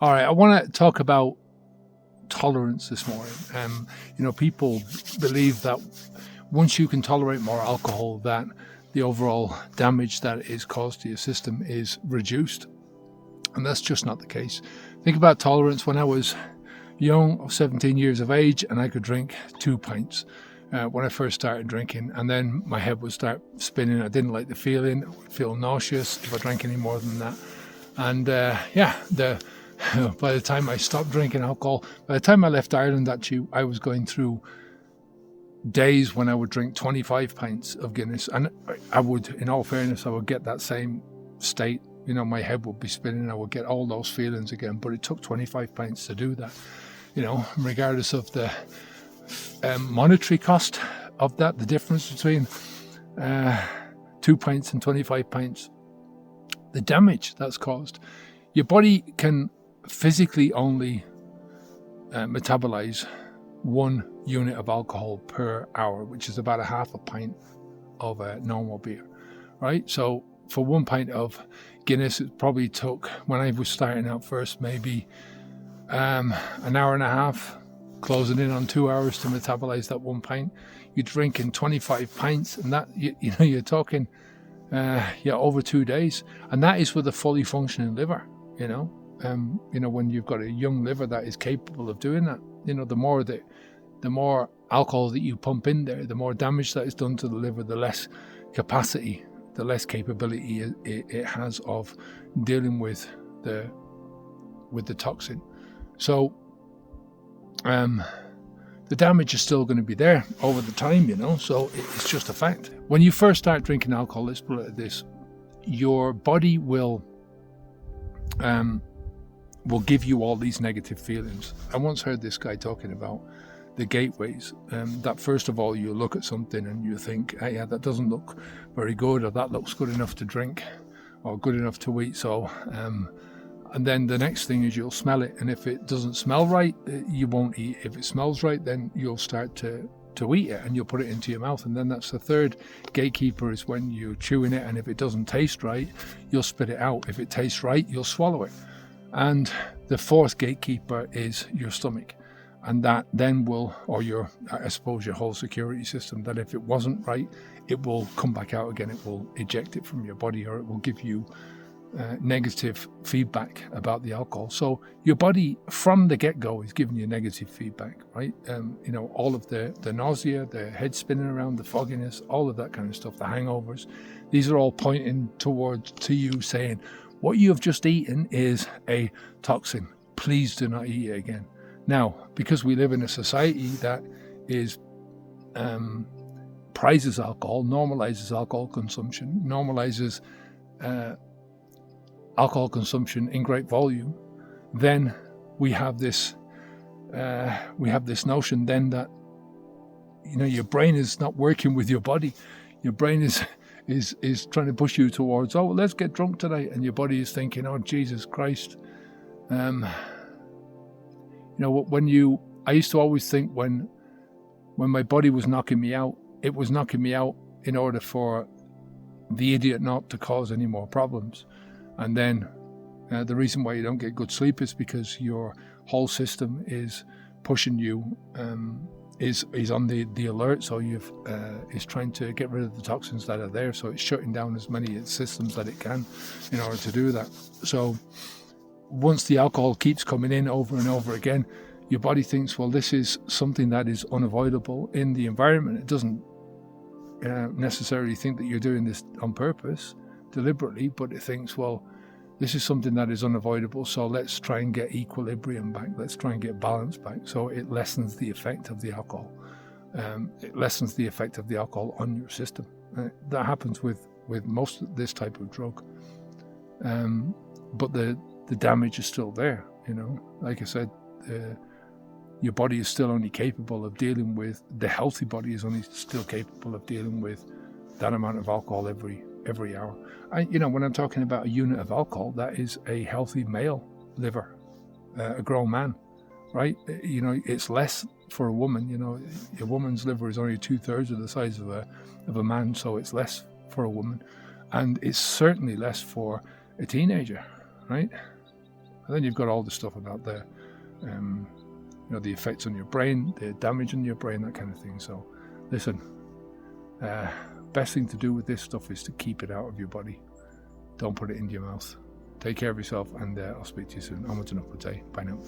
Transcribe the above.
All right, I want to talk about tolerance this morning. People believe that once you can tolerate more alcohol, that the overall damage that is caused to your system is reduced. And that's just not the case. Think about tolerance. When I was young, 17 years of age, and I could drink 2 pints when I first started drinking, and then my head would start spinning. I didn't like the feeling. I would feel nauseous if I drank any more than that. And by the time I stopped drinking alcohol, by the time I left Ireland, actually, I was going through days when I would drink 25 pints of Guinness. And I would, in all fairness, I would get that same state. My head would be spinning. I would get all those feelings again. But it took 25 pints to do that. Regardless of the monetary cost of that, the difference between 2 pints and 25 pints, the damage that's caused. Your body can physically only metabolize 1 unit of alcohol per hour, which is about a half a pint of a normal beer, right? So for 1 pint of Guinness, it probably took, when I was starting out first, maybe an hour and a half, closing in on 2 hours to metabolize that 1 pint. You're drinking 25 pints, and that you're talking over 2 days, and that is with a fully functioning liver. When you've got a young liver that is capable of doing that, the more alcohol that you pump in there, the more damage that is done to the liver, the less capacity, the less capability it has of dealing with the toxin. So the damage is still going to be there over the time, so it's just a fact. When you first start drinking alcohol, let's put it like this, your body will give you all these negative feelings. I once heard this guy talking about the gateways, that first of all you look at something and you think, hey, yeah, that doesn't look very good, or that looks good enough to drink or good enough to eat. So and then the next thing is you'll smell it, and if it doesn't smell right, you won't eat. If it smells right, then you'll start to eat it, and you'll put it into your mouth. And then that's the third gatekeeper, is when you're chewing it, and if it doesn't taste right, you'll spit it out. If it tastes right, you'll swallow it. And the fourth gatekeeper is your stomach, and that then will, or your whole security system, that if it wasn't right, it will come back out again. It will eject it from your body, or it will give you negative feedback about the alcohol. So your body from the get-go is giving you negative feedback, right? All of the nausea, the head spinning around, the fogginess, all of that kind of stuff, the hangovers, these are all pointing to you saying, what you have just eaten is a toxin. Please do not eat it again. Now, because we live in a society that is prizes alcohol, normalizes alcohol consumption, normalizes alcohol consumption in great volume, then we have this notion then that your brain is not working with your body. Your brain is trying to push you towards, oh, let's get drunk tonight, and your body is thinking, oh, Jesus Christ. I used to always think when my body was knocking me out, it was knocking me out in order for the idiot not to cause any more problems. And then the reason why you don't get good sleep is because your whole system is pushing you, is on the alert. So is trying to get rid of the toxins that are there. So it's shutting down as many systems that it can in order to do that. So once the alcohol keeps coming in over and over again, your body thinks, well, this is something that is unavoidable in the environment. It doesn't necessarily think that you're doing this on purpose, deliberately, but it thinks, well, this is something that is unavoidable, so let's try and get equilibrium back, let's try and get balance back. So it lessens the effect of the alcohol. It lessens the effect of the alcohol on your system. That happens with most of this type of drug. But the damage is still there, Like I said, your body is still only capable of dealing with, the healthy body is only still capable of dealing with that amount of alcohol every hour. When I'm talking about a unit of alcohol, that is a healthy male liver, a grown man, right? It's less for a woman. A woman's liver is only 2/3 of the size of a man, so it's less for a woman, and it's certainly less for a teenager, right? And then you've got all the stuff about the, the effects on your brain, the damage on your brain, that kind of thing. So, listen, best thing to do with this stuff is to keep it out of your body. Don't put it into your mouth. Take care of yourself, and I'll speak to you soon. Onwards and upwards, eh? Bye now.